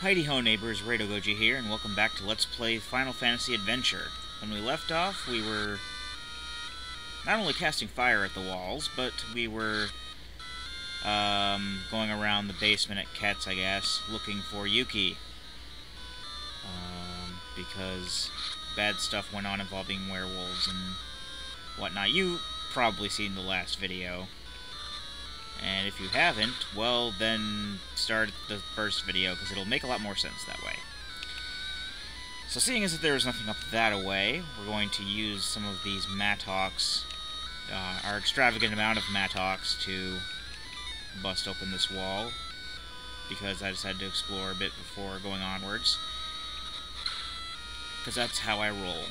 Heidi ho neighbors, Radio Goji here, and welcome back to Let's Play Final Fantasy Adventure. When we left off, we were not only casting fire at the walls, but we were going around the basement at Kett's, I guess, looking for Yuki. Because bad stuff went on involving werewolves and whatnot. You've probably seen the last video. And if you haven't, well, then start the first video, because it'll make a lot more sense that way. So seeing as that there is nothing up that way, we're going to use some of these mattocks, our extravagant amount of mattocks, to bust open this wall, because I decided to explore a bit before going onwards, because that's how I roll.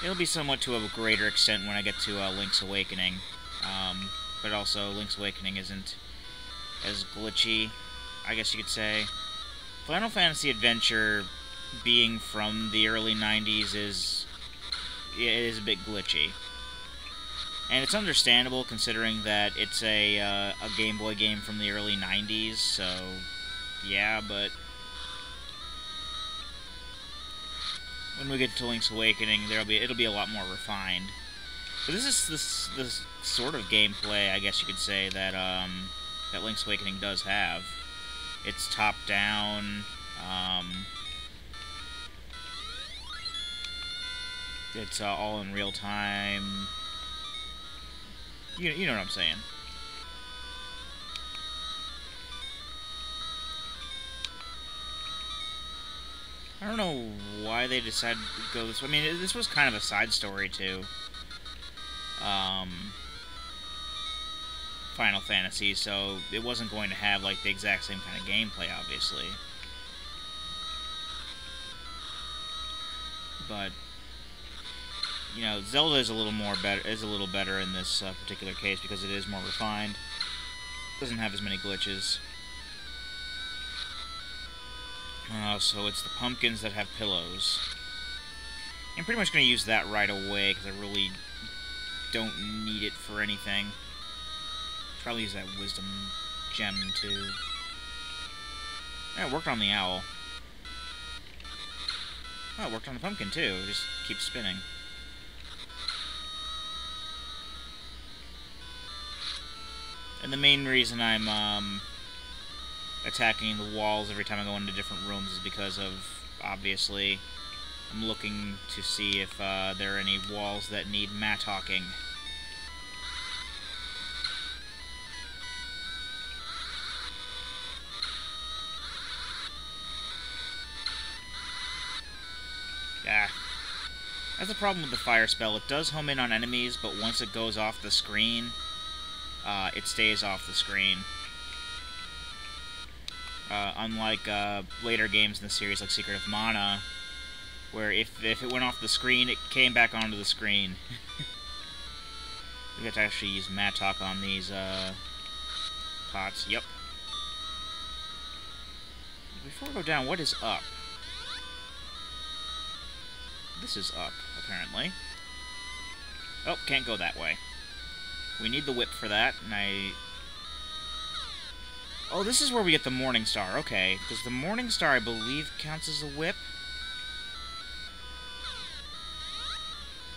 It'll be somewhat to a greater extent when I get to Link's Awakening, but also Link's Awakening isn't as glitchy, I guess you could say. Final Fantasy Adventure, being from the early 90s, is a bit glitchy. And it's understandable considering that it's a Game Boy game from the early 90s, so yeah, but when we get to Link's Awakening, it'll be a lot more refined. But this is this sort of gameplay, I guess you could say, that that Link's Awakening does have. It's top down. It's all in real time. You know what I'm saying. I don't know why they decided to go this way. I mean, this was kind of a side story to Final Fantasy, so it wasn't going to have like the exact same kind of gameplay, obviously. But you know, Zelda is a little better in this particular case because it is more refined. Doesn't have as many glitches. So it's the pumpkins that have pillows. I'm pretty much going to use that right away, because I really don't need it for anything. Probably use that wisdom gem, too. Yeah, it worked on the owl. Oh, it worked on the pumpkin, too. It just keeps spinning. And the main reason I'm, attacking the walls every time I go into different rooms is because of, obviously, I'm looking to see if there are any walls that need mattocking. Ah. That's the problem with the fire spell. It does home in on enemies, but once it goes off the screen, it stays off the screen. Unlike later games in the series, like Secret of Mana, where if it went off the screen, it came back onto the screen. We have to actually use mattock on these pots. Yep. Before we go down, what is up? This is up, apparently. Oh, can't go that way. We need the whip for that, and oh, this is where we get the Morning Star. Okay, because the Morning Star, I believe, counts as a whip.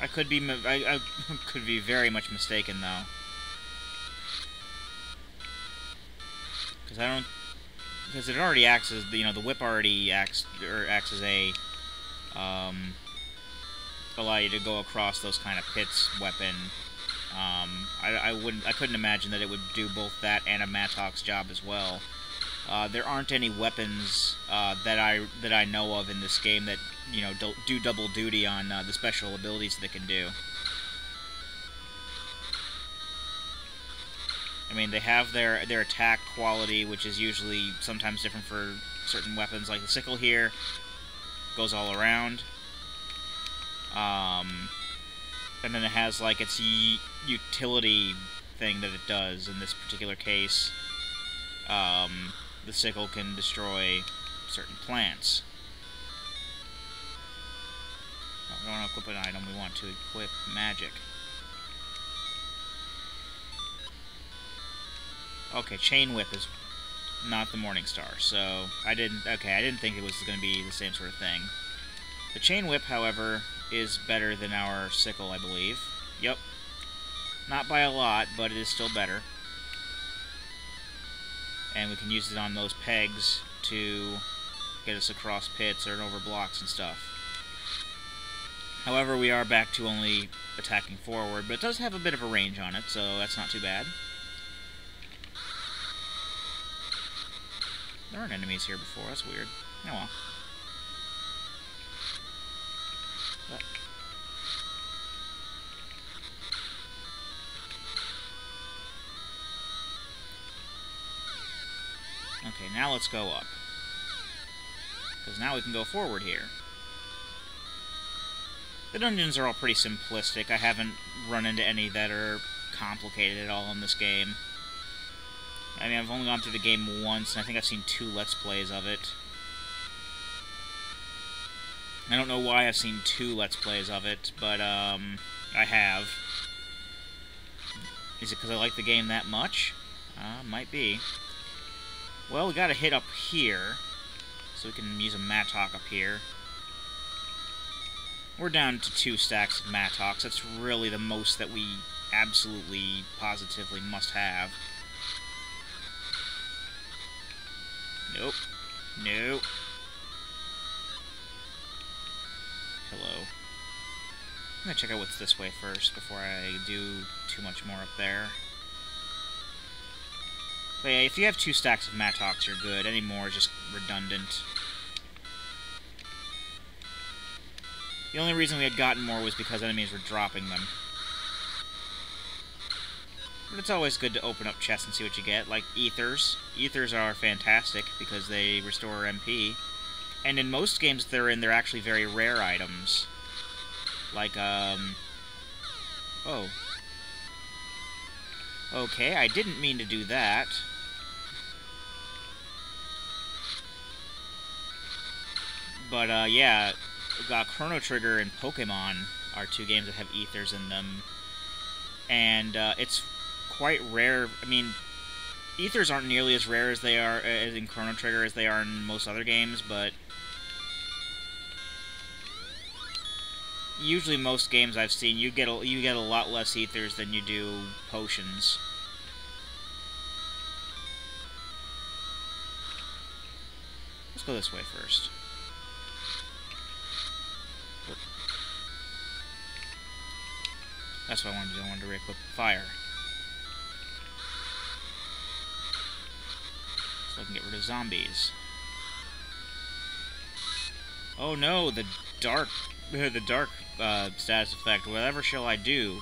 I could be very much mistaken, though. Because it already acts as, the whip already acts as a allow you to go across those kind of pits weapon. I couldn't imagine that it would do both that and a mattock's job as well. There aren't any weapons that I know of in this game that do double duty on the special abilities that they can do. I mean, they have their attack quality, which is usually sometimes different for certain weapons, like the sickle here goes all around. And then it has like its utility thing that it does. In this particular case, the sickle can destroy certain plants. No, we don't want to equip an item, we want to equip magic. Okay, chain whip is not the Morning Star, so I didn't think it was going to be the same sort of thing. The Chain Whip, however, is better than our Sickle, I believe. Yep. Not by a lot, but it is still better. And we can use it on those pegs to get us across pits or over blocks and stuff. However, we are back to only attacking forward, but it does have a bit of a range on it, so that's not too bad. There weren't enemies here before, that's weird. Oh well. Okay, now let's go up. Because now we can go forward here. The dungeons are all pretty simplistic. I haven't run into any that are complicated at all in this game. I mean, I've only gone through the game once, and I think I've seen 2 Let's Plays of it. I don't know why I've seen 2 Let's Plays of it, but, I have. Is it because I like the game that much? Might be. Well, we gotta hit up here, so we can use a Mattock up here. We're down to 2 stacks of Mattocks. That's really the most that we absolutely, positively must have. Nope. Nope. Hello. I'm gonna check out what's this way first before I do too much more up there. But yeah, if you have 2 stacks of Mattocks, you're good. Any more is just redundant. The only reason we had gotten more was because enemies were dropping them. But it's always good to open up chests and see what you get, like ethers. Ethers are fantastic because they restore MP. And in most games they're actually very rare items. Like, oh. Okay, I didn't mean to do that. But, yeah, Chrono Trigger and Pokemon are 2 games that have ethers in them. And, it's quite rare. I mean, ethers aren't nearly as rare as they are in Chrono Trigger as they are in most other games, but usually most games I've seen, you get a lot less ethers than you do potions. Let's go this way first. That's what I wanted to do. I wanted to re-equip fire. So I can get rid of zombies. Oh no, the dark status effect. Whatever shall I do?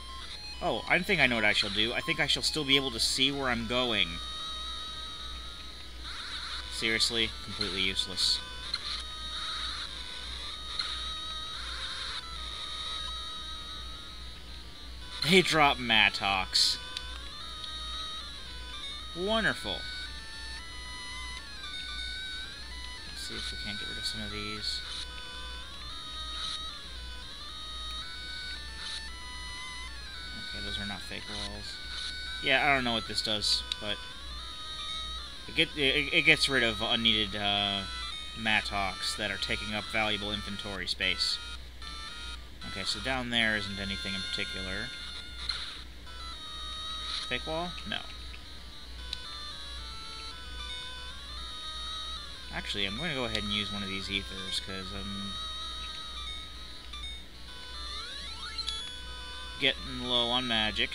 Oh, I think I know what I shall do. I think I shall still be able to see where I'm going. Seriously? Completely useless. They drop Mattocks. Wonderful. Let's see if we can't get rid of some of these. Okay, those are not fake walls. Yeah, I don't know what this does, but it gets rid of unneeded Mattocks that are taking up valuable inventory space. Okay, so down there isn't anything in particular. Fake wall? No. Actually, I'm going to go ahead and use one of these ethers, because I'm getting low on magic.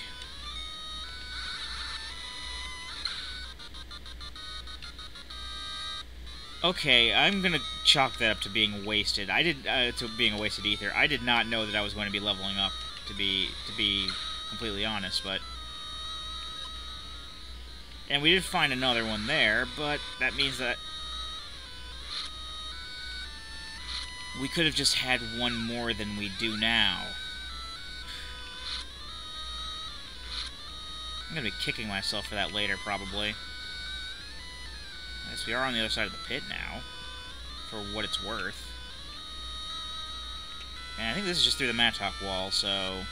Okay, I'm gonna chalk that up to being wasted. To being a wasted ether. I did not know that I was going to be leveling up, to be completely honest, but... And we did find another one there, but that means that we could have just had one more than we do now. I'm gonna be kicking myself for that later, probably. I guess we are on the other side of the pit now, for what it's worth. And I think this is just through the Mattock wall, so...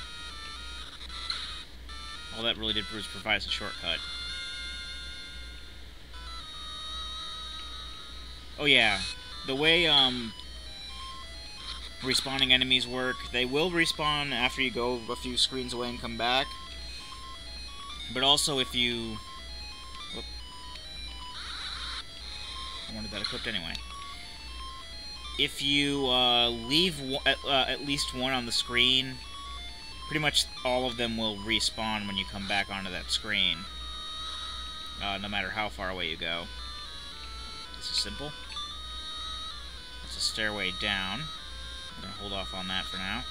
all that really did was provide us a shortcut. Oh yeah, the way respawning enemies work, they will respawn after you go a few screens away and come back. But also if you... Whoop. I wanted that equipped anyway. If you leave at least one on the screen, pretty much all of them will respawn when you come back onto that screen. No matter how far away you go. This is simple. It's a stairway down. I'm going to hold off on that for now.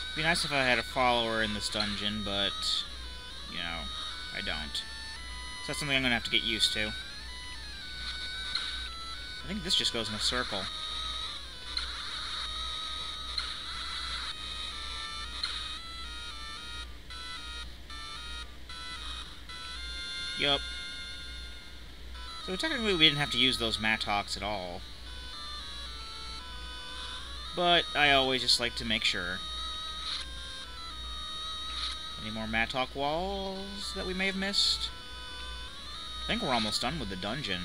It'd be nice if I had a follower in this dungeon, but, you know, I don't. So that's something I'm going to have to get used to. I think this just goes in a circle. Yup. So technically we didn't have to use those Mattocks at all. But I always just like to make sure. Any more Mattock walls that we may have missed? I think we're almost done with the dungeon.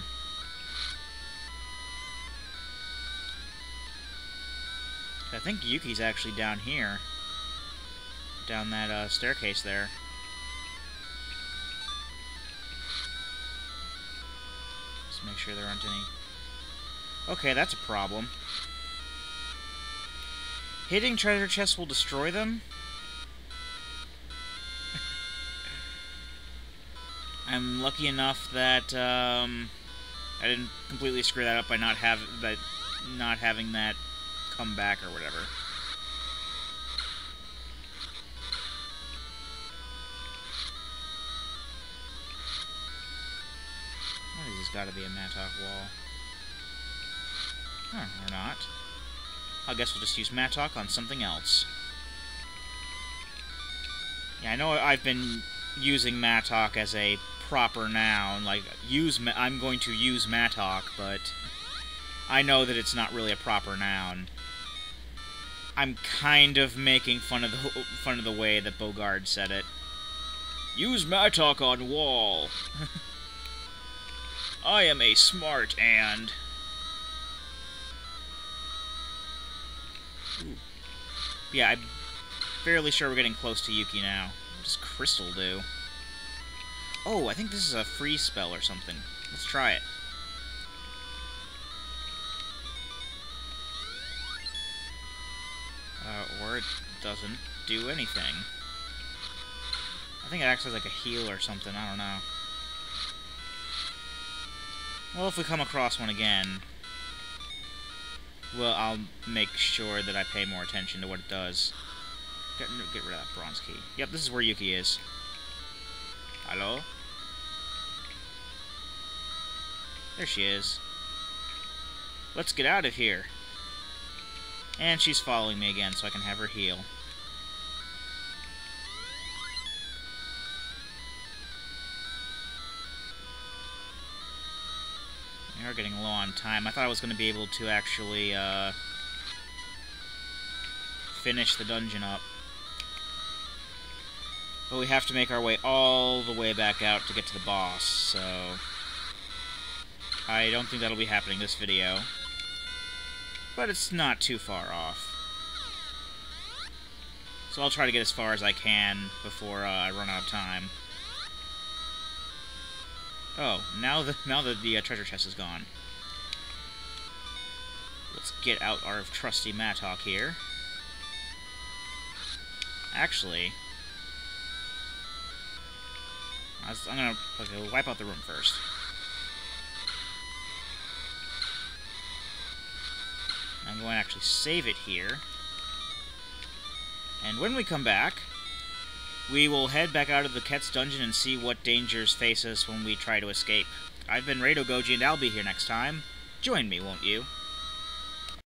I think Yuki's actually down here. Down that staircase there. Just make sure there aren't any... Okay, that's a problem. Hitting treasure chests will destroy them? I'm lucky enough that I didn't completely screw that up by not having that come back or whatever. One of these has got to be a Mattock wall. Huh, or not. I guess we'll just use Mattock on something else. Yeah, I know I've been using Mattock as a proper noun, like, I'm going to use Mattock, but I know that it's not really a proper noun. I'm kind of making fun of the way that Bogard said it. Use Mattock on wall. I am a smart and... Ooh. Yeah, I'm fairly sure we're getting close to Yuki now. What does Crystal do? Oh, I think this is a freeze spell or something. Let's try it. Or it doesn't do anything. I think it acts as like a heal or something, I don't know. Well, if we come across one again, well, I'll make sure that I pay more attention to what it does. Get rid of that bronze key. Yep, this is where Yuki is. Hello? There she is. Let's get out of here. And she's following me again, so I can have her heal. We are getting low on time. I thought I was going to be able to actually finish the dungeon up. But we have to make our way all the way back out to get to the boss, so... I don't think that'll be happening this video. But it's not too far off. So I'll try to get as far as I can before I run out of time. Oh, now that the treasure chest is gone. Let's get out our trusty Mattock here. Actually... I'm gonna... Okay, we'll wipe out the room first. I'm going to actually save it here. And when we come back, we will head back out of the Kett's dungeon and see what dangers face us when we try to escape. I've been Rado Goji, and I'll be here next time. Join me, won't you?